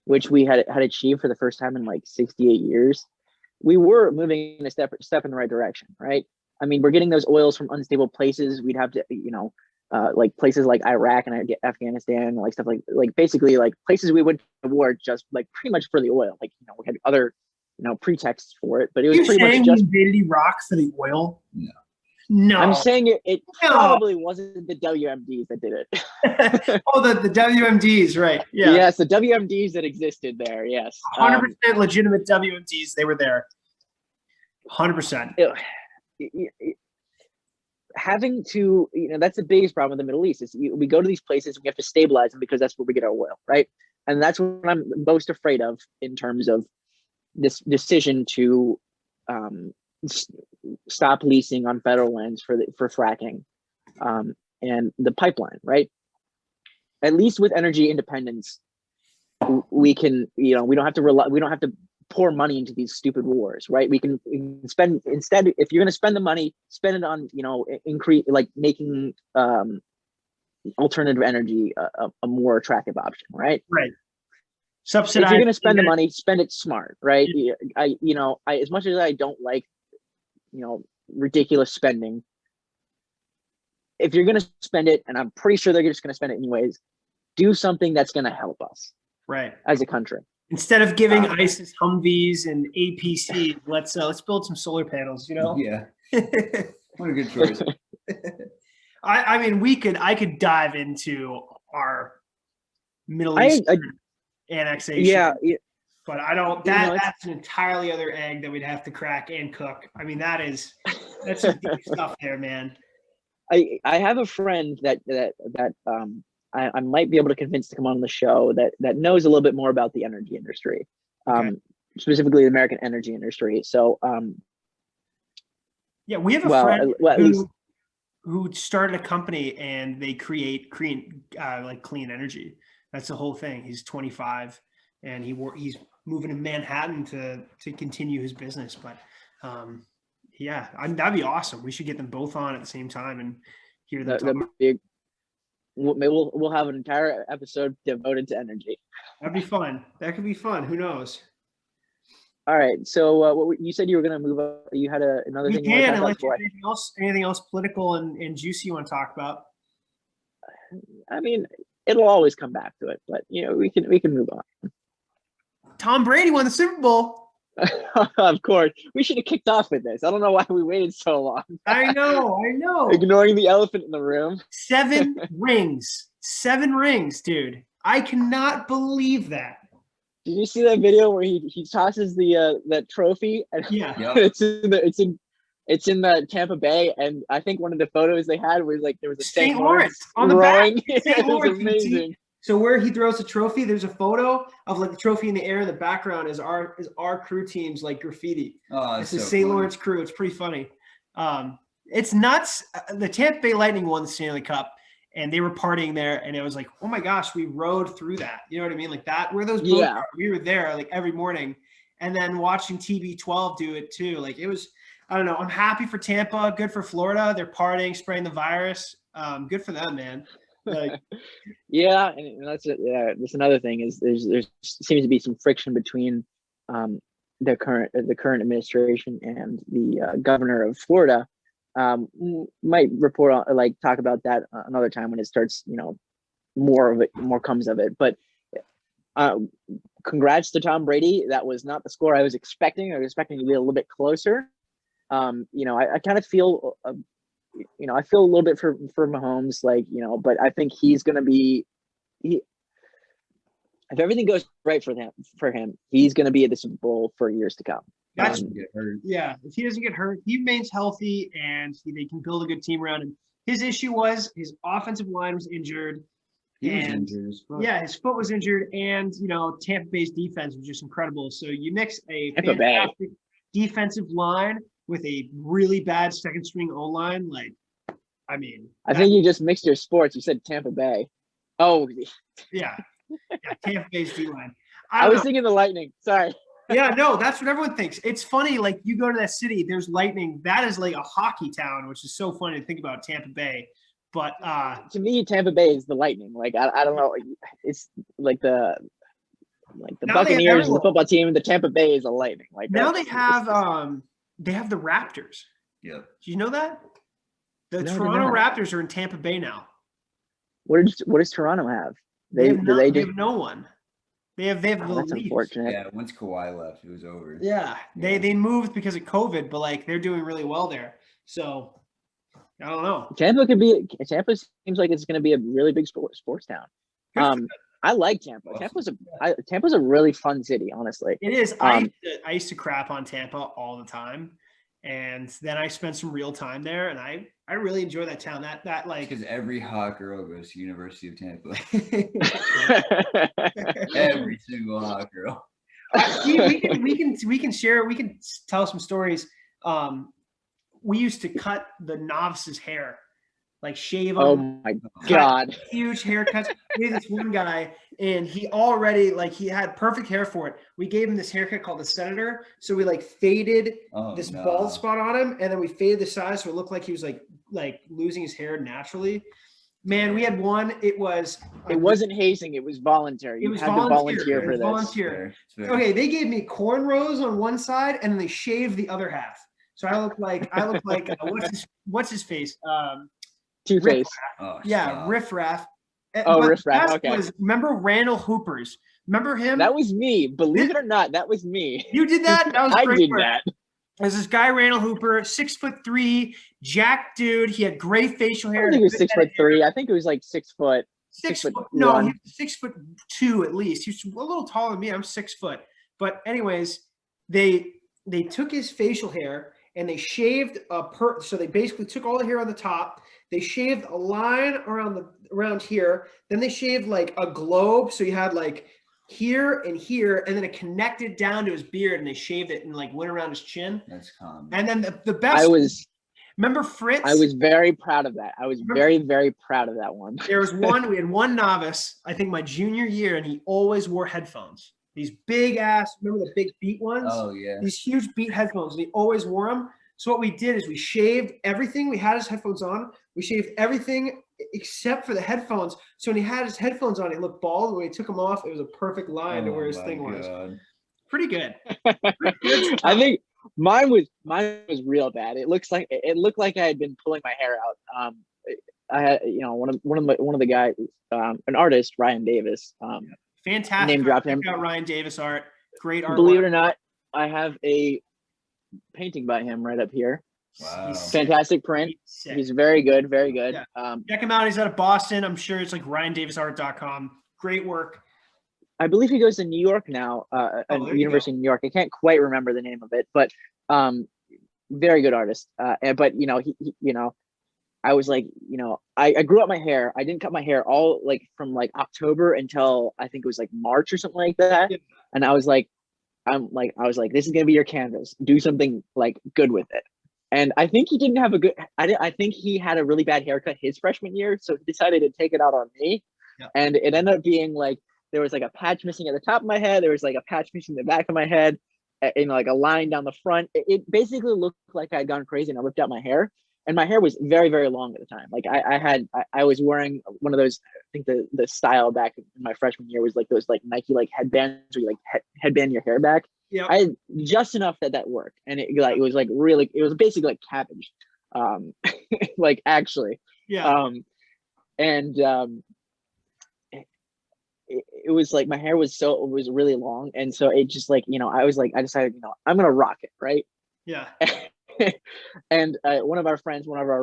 which we had achieved for the first time in like 68 years, we were moving a step in the right direction, right? I mean, we're getting those oils from unstable places. We'd have to, like places like Iraq and Afghanistan, like stuff like basically like places we went to war just like pretty much for the oil. Like, we had other, pretexts for it, but it was pretty much just. You invaded Iraq for the oil? No. No. I'm saying it probably wasn't the WMDs that did it. Oh, the WMDs, right. Yeah. Yes, the WMDs that existed there, yes. 100% legitimate WMDs, they were there. 100%. Having to, that's the biggest problem in the Middle East is we go to these places, we have to stabilize them because that's where we get our oil, right? And that's what I'm most afraid of in terms of this decision to stop leasing on federal lands for fracking and the pipeline, right? At least with energy independence, we can, we don't have to pour money into these stupid wars, right? We can spend, instead, if you're going to spend the money, spend it on, increase, like making alternative energy a more attractive option, right? Right. Subsidize. If you're going to spend the money, spend it smart, right? I as much as I don't like, ridiculous spending, if you're going to spend it, and I'm pretty sure they're just going to spend it anyways, do something that's going to help us, right, as a country. Instead of giving ISIS Humvees and APC, let's build some solar panels. Yeah. What a good choice. I mean, I could dive into our Middle East annexation. Yeah. But I don't. That's an entirely other egg that we'd have to crack and cook. I mean, that's some deep stuff there, man. I have a friend that I might be able to convince to come on the show that knows a little bit more about the energy industry, specifically the American energy industry. So yeah, we have a friend who started a company and they create clean energy. That's the whole thing. He's 25 and he's moving to Manhattan to continue his business. But yeah, that'd be awesome. We should get them both on at the same time and hear them talk. We'll have an entire episode devoted to energy. That'd be fun. That could be fun. Who knows? All right. So you said you were going to move up. You had another thing. Anything else political and juicy you want to talk about? I mean, it'll always come back to it, but we can move on. Tom Brady won the Super Bowl. Of course. We should have kicked off with this. I don't know why we waited so long. I know. Ignoring the elephant in the room. 7 rings. 7 rings, dude. I cannot believe that. Did you see that video where he tosses the that trophy? And yeah. It's in the Tampa Bay, and I think one of the photos they had was like there was a St. Lawrence on the back. It was amazing. So where he throws the trophy, there's a photo of like the trophy in the air. In the background is our crew team's like graffiti. Oh, it's the St. Lawrence crew. It's pretty funny. It's nuts. The Tampa Bay Lightning won the Stanley Cup, and they were partying there, and it was like, oh my gosh, we rode through that. You know what I mean? Like that. Where those boats are, we were there like every morning, and then watching TB12 do it too. Like it was. I don't know. I'm happy for Tampa. Good for Florida. They're partying, spraying the virus. Good for them, man. Like, yeah, and that's another thing is there seems to be some friction between the current administration and the governor of Florida. Might report on talk about that another time when it starts. More comes of it. But congrats to Tom Brady. That was not the score I was expecting. I was expecting to be a little bit closer. I kind of feel. I feel a little bit for Mahomes, but I think he's going to be, if everything goes right for him, he's going to be at the Super Bowl for years to come. Yeah. If he doesn't get hurt, he remains healthy and they can build a good team around him. His issue was his offensive line was injured. His foot was injured, and Tampa Bay's defense was just incredible. So you mix a fantastic defensive line with a really bad second string O-line, I think you just mixed your sports. You said Tampa Bay. Oh, yeah, Tampa Bay's D-line. I was thinking the Lightning. Sorry. Yeah, no, that's what everyone thinks. It's funny, you go to that city, there's Lightning. That is like a hockey town, which is so funny to think about, Tampa Bay. But To me, Tampa Bay is the Lightning. Like I don't know. It's like the Now they have Buccaneers is the everyone. football team. The Tampa Bay is the Lightning. Like now that's- they have the Raptors. Yep. Do you know that? The No, I did Toronto not. Raptors are in Tampa Bay now. What does Toronto have? They have Do they they just? have no one. They have Oh, the that's Leafs. unfortunate. Yeah, once Kawhi left, it was over. Yeah, they moved because of COVID, but like they're doing really well there. So I don't know. Tampa seems like it's going to be a really big sports town. I like Tampa. Awesome. Tampa's a really fun city, honestly. It is. I used to crap on Tampa all the time, and then I spent some real time there, and I really enjoy that town. That like Because every hot girl goes to University of Tampa. Every single hot girl. we can share. We can tell some stories. We used to cut the novices' hair, like shave them. Oh my God. Huge haircuts. We had this one guy, and he already he had perfect hair for it. We gave him this haircut called the Senator. So we like faded this bald spot on him, and then we faded the sides so it looked like he was like losing his hair naturally. Man, we had one. It wasn't hazing. It was voluntary. It was had to volunteer for this. Volunteer. Fair. Okay, they gave me cornrows on one side, and then they shaved the other half. So I look like what's his face? Two-Face. Oh, Yeah, stop. Riff Raff. Oh, But Riff Raff. best Okay. Remember Randall Hoopers? Remember him? That was me. Believe it or not, that was me. You did that? That was I great did work. that. There's this guy, Randall Hooper, 6'3", jack dude. He had gray facial I hair. don't think it was 6'3". I think it was like 6 foot. 6 6'1". foot. No, he was 6'2" at least. He's a little taller than me. I'm 6 foot. But anyways, they took his facial hair and they shaved so they basically took all the hair on the top. They shaved a line around here. Then they shaved like a globe. So you had like here, and then it connected down to his beard, and they shaved it and like went around his chin. That's common. And then the best. Remember Fritz? I was very proud of that. I was very, very proud of that one. There was we had one novice, I think my junior year, and he always wore headphones. These big ass, remember the big beat ones? Oh, yeah. These huge beat headphones, and he always wore them. So what we did is we shaved everything. We had his headphones on. We shaved everything except for the headphones. So when he had his headphones on, he looked bald. When he took them off, it was a perfect line to where his thing was. Pretty good. I think mine was real bad. It looked like I had been pulling my hair out. I had one of the guys, an artist, Ryan Davis. Fantastic. Name drop him. Ryan Davis art. Great art. Believe it or not, I have a painting by him right up here. Wow. Fantastic print. He's very good. Very good. Yeah. Check him out. He's out of Boston. I'm sure it's like RyanDavisArt.com. Great work. I believe he goes to New York now, University of New York. I can't quite remember the name of it, but very good artist. But he I was like, I grew up my hair. I didn't cut my hair all like from like October until I think it was like March or something like that. Yeah. And I was like, this is gonna be your canvas. Do something like good with it. And I think he didn't have a good. I think he had a really bad haircut his freshman year, so he decided to take it out on me. Yeah. And it ended up being like there was like a patch missing at the top of my head. There was like a patch missing in the back of my head, and like a line down the front. It basically looked like I had gone crazy and I ripped out my hair. And my hair was very, very long at the time. Like I was wearing one of those. I think the style back in my freshman year was like those like Nike like headbands where you like headband your hair back. Yeah, I had just enough that worked, and it was like really. It was basically like cabbage, like actually. Yeah. It was like my hair was really long, and so it just like I decided I'm gonna rock it, right? Yeah. And one of our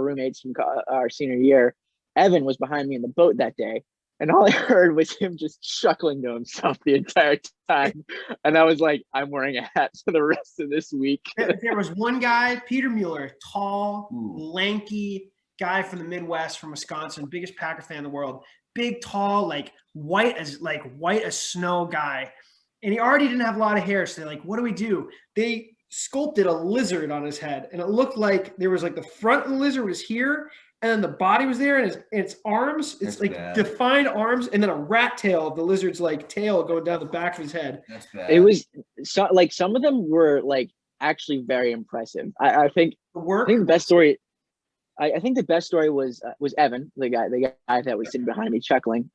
roommates from our senior year, Evan, was behind me in the boat that day, and all I heard was him just chuckling to himself the entire time. And I was like, I'm wearing a hat for the rest of this week. There was one guy, Peter Mueller, tall, lanky guy from the Midwest, from Wisconsin, biggest Packer fan in the world, big, tall, like white as snow guy. And he already didn't have a lot of hair. So they're like, what do we do? They sculpted a lizard on his head, and it looked like there was like the front of the lizard was here, and then the body was there, and its arms, it's like defined arms, and then a rat tail of the lizard's like tail going down the back of his head. That's bad. It was so like some of them were like actually very impressive. I think the best story. I think the best story was Evan, the guy that was sitting behind me chuckling.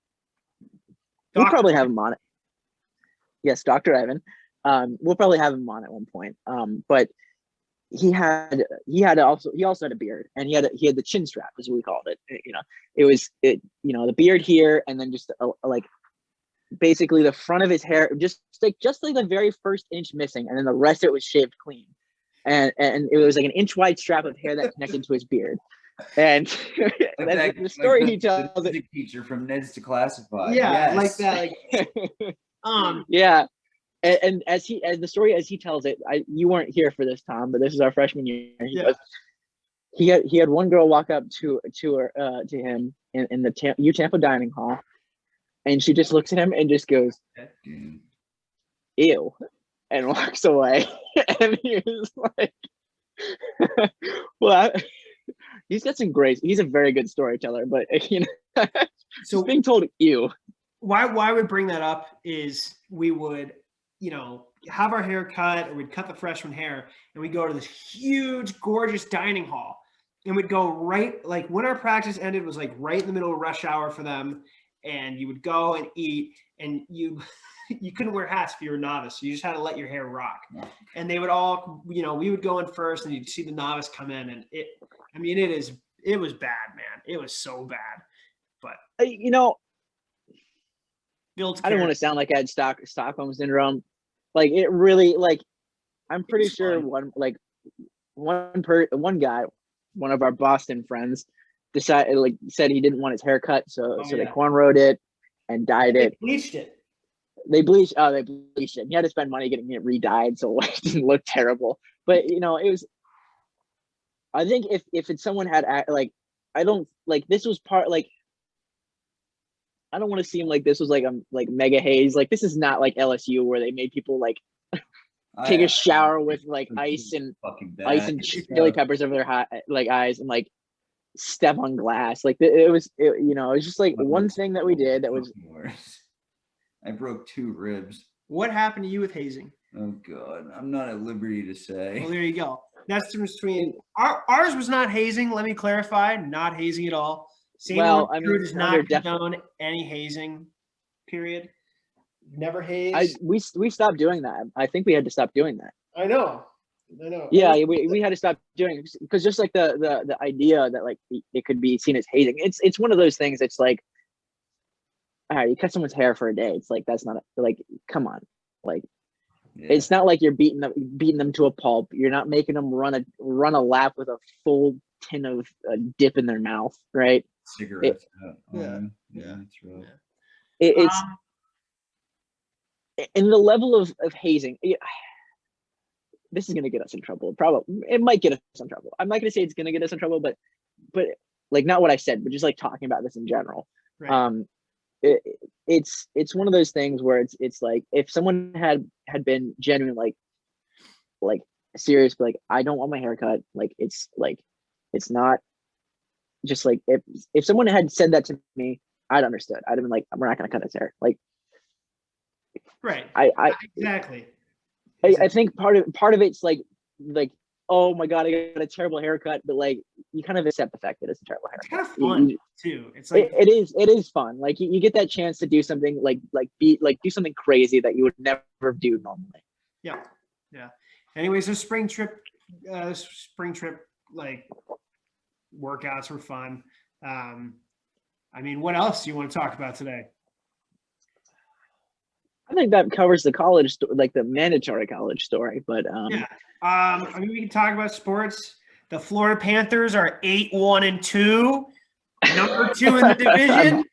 We'll probably have him on it. Yes, Dr. Evan. We'll probably have him on at one point. But he also had a beard, and he had the chin strap, as we called it. The beard here, and then just like basically the front of his hair, just like the very first inch missing, and then the rest of it was shaved clean. And it was like an inch wide strap of hair that connected to his beard. And like the story he tells the music teacher from Ned's to Classified. Yeah, Yes. like that. Like, yeah. And as the story as he tells it, you weren't here for this, Tom, but this is our freshman year. He had one girl walk up to him in the Tampa dining hall, and she just looks at him and just goes, "Ew," and walks away. And he was like, "Well, he's got some great. He's a very good storyteller, but so being told ew." Why we bring that up is we would, have our hair cut, or we'd cut the freshman hair, and we'd go to this huge, gorgeous dining hall, and we'd go right, like when our practice ended was like right in the middle of rush hour for them, and you would go and eat, and you couldn't wear hats if you were a novice. You just had to let your hair rock. And they would all, we would go in first, and you'd see the novice come in, and it was bad, man. It was so bad. But I don't want to sound like I had Stockholm syndrome. Like it really, like I'm pretty sure one guy, one of our Boston friends, said he didn't want his hair cut, so they cornrowed it and dyed it. Bleached it. They bleached it. He had to spend money getting it re-dyed, so it didn't look terrible. But it was. I think if someone had I don't like this was part like. I don't want to seem like this was like a mega haze. Like this is not like LSU where they made people like take a shower with like ice and chili peppers over their eyes and like step on glass. Like it was just like one thing that we did that was. I broke 2 ribs. What happened to you with hazing? Oh God, I'm not at liberty to say. Well, there you go. That's the difference between ours was not hazing. Let me clarify, not hazing at all. Recruit does not condone any hazing. Period. Never haze. We stopped doing that. I think we had to stop doing that. I know. Yeah, we had to stop doing it because just like the idea that like it could be seen as hazing. It's one of those things. It's like, all right, you cut someone's hair for a day. It's like that's not like come on, like. Yeah. It's not like you're beating them to a pulp. You're not making them run a lap with a full tin of dip in their mouth, right? Cigarettes. Yeah, that's right. It's in the level of hazing. This is gonna get us in trouble. Probably it might get us in trouble. I'm not gonna say it's gonna get us in trouble, but like not what I said, but just like talking about this in general. Right. It's one of those things where it's like if someone had been genuine like serious, but like I don't want my hair cut, like it's not just like if someone had said that to me, I'd understood. I'd have been like, we're not gonna cut his hair. Like right. Exactly. I think part of it's like oh my God, I got a terrible haircut, but like you kind of accept the fact that it's a terrible haircut. It's kind of fun too. It's like it is fun. Like you get that chance to do something do something crazy that you would never do normally. Yeah. Anyways, the spring trip like workouts were fun. What else do you want to talk about today? I think that covers the college, like the mandatory college story, but yeah. We can talk about sports. The Florida Panthers are 8-1-2, number 2 in the division.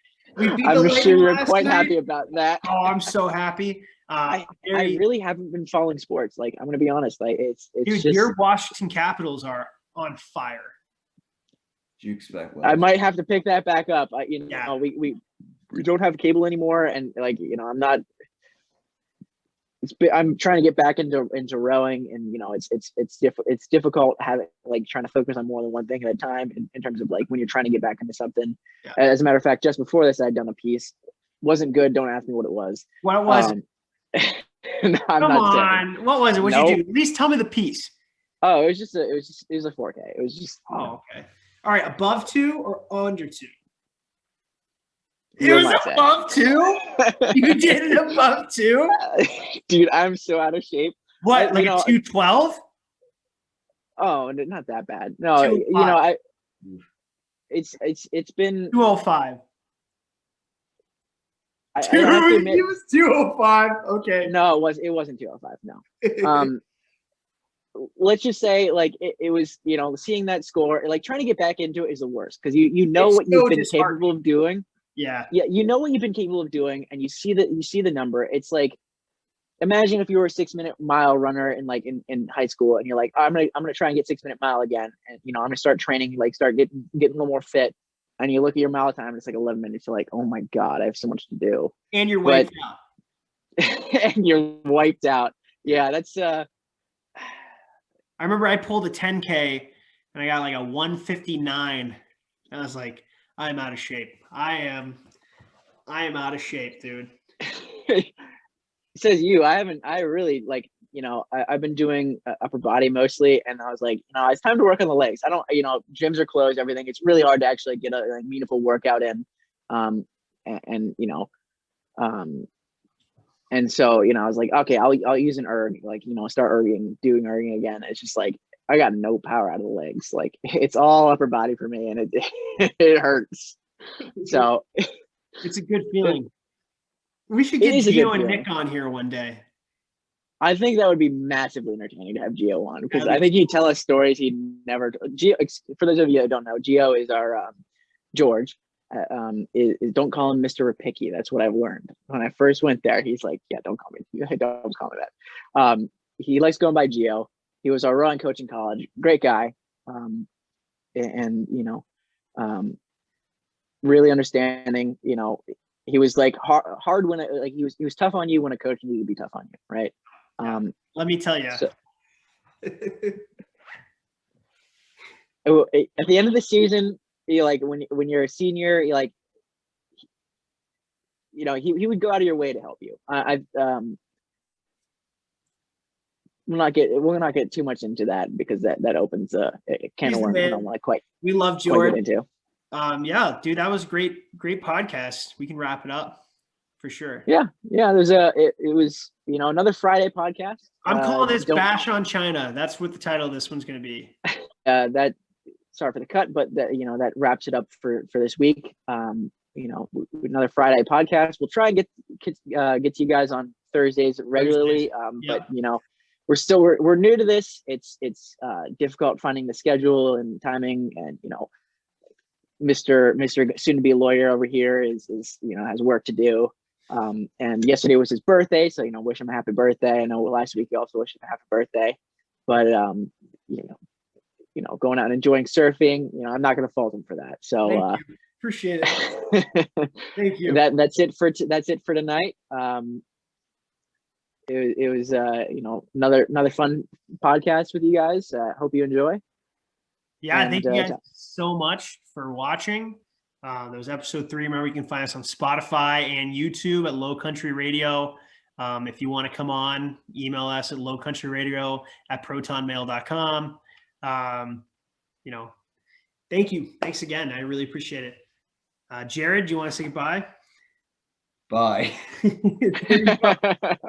I'm sure you're quite happy about that. Oh, I'm so happy. I really haven't been following sports. Like I'm gonna be honest. Like it's dude, just, your Washington Capitals are on fire. Do you expect? I might have to pick that back up. We don't have cable anymore, and like I'm not. I'm trying to get back into rowing, and it's difficult having like trying to focus on more than one thing at a time in terms of like when you're trying to get back into something. Yeah. As a matter of fact, just before this, I'd done a piece. Wasn't good. Don't ask me what it was. What was it? No, Come on. Saying. What was it? What'd you do? At least tell me the piece. Oh, it was a 4K. It was just. Oh, okay. All right, above 2 or under 2? It Real was mindset. above 2? You did it above 2? Dude, I'm so out of shape. What, like a 212? Oh, not that bad. No, 205. It's been 205. I have to admit, It was 205. Okay. no, it wasn't 205. No. Let's just say like it was, seeing that score, like trying to get back into it is the worst because you know It's what you've so been disheartening. capable of doing. Yeah. Yeah, you know what you've been capable of doing, and you see the number. It's like, imagine if you were a 6-minute mile runner in high school, and you're like, I'm gonna try and get 6-minute mile again, and I'm gonna start training, like start getting a little more fit, and you look at your mile time, and it's like 11 minutes. You're like, oh my god, I have so much to do, And you're wiped out. and you're wiped out. Yeah, that's I remember I pulled a 10K and I got like a 159. I was like, I'm out of shape. I am out of shape, dude. says you. I really like, I've been doing upper body mostly, and I was like, it's time to work on the legs. I don't, gyms are closed, everything. It's really hard to actually get a meaningful workout in. And so, I was like, okay, I'll use an erg, start doing erging again. It's just like, I got no power out of the legs. Like, it's all upper body for me, and it hurts. So it's a good feeling. We should It get is a Gio good and feeling. Nick on here one day. I think that would be massively entertaining to have Gio on, because I think he'd tell us stories he'd never. Gio, for those of you that don't know, Gio is our George. Don't call him Mr. Rapicki. That's what I've learned. When I first went there, he's like, yeah, don't call me that. He likes going by Gio. He was our rowing coach in college. Great guy. Really understanding. He was like hard when he was tough on you when a coach needed to be tough on you, right? Let me tell you. So, at the end of the season, when you're a senior, he would go out of your way to help you. We'll not get too much into that, because that opens a can of worms I don't want to quite. We love get Jarrod. into. Yeah, dude, that was great podcast. We can wrap it up for sure. Yeah. There's it was another Friday podcast. I'm calling this Bash on China. That's what the title of this one's going to be. Sorry for the cut, but that wraps it up for this week. Another Friday podcast. We'll try and get to you guys on Thursdays regularly. But we're new to this. It's difficult finding the schedule and timing, and Mr. soon to be lawyer over here is has work to do. And yesterday was his birthday, so wish him a happy birthday. I know last week you also wished him a happy birthday, but going out and enjoying surfing, I'm not going to fault him for that. So appreciate it. Thank you. That's it for tonight. It was another fun podcast with you guys. Hope you enjoy. Yeah, thank you guys so much for watching. That was episode 3. Remember, you can find us on Spotify and YouTube at Low Country Radio. If you want to come on, email us at lowcountryradio@protonmail.com. Thank you. Thanks again. I really appreciate it. Jarrod, do you want to say goodbye? Bye.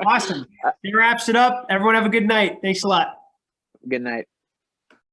Awesome. That wraps it up. Everyone have a good night. Thanks a lot. Good night.